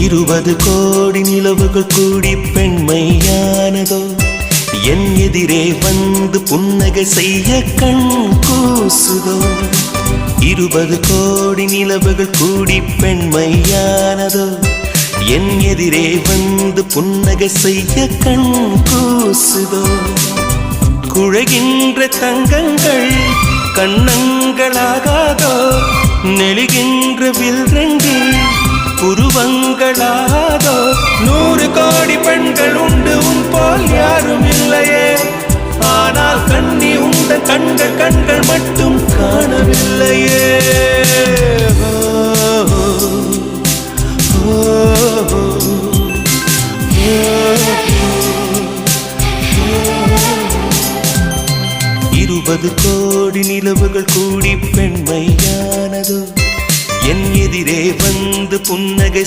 20 கோடி நிலவுகள் கூடி பெண்மையானதோ என் எதிரே வந்து புன்னகை செய்ய கண் கூசுதோ 20 கோடி நிலவுகள் கூடி பெண்மையானதோ என் எதிரே வந்து புன்னகை செய்ய கண் கூசுதோ குழைகின்ற தங்கங்கள் கண்ணங்களாகாதோ நெளிகின்ற வில்ரங்கில் புருவங்களாகாதோ 100 கோடி பெண்கள் உண்டு உன் போல் யாரும் இல்லையே ஆனால் கண்ணி உண்ட கண்கள் மட்டும் காணவில்லையே இருபது கோடி நிலவுகள் கூடி பெண்மையானதோ என் எதிரே வந்து புன்னகை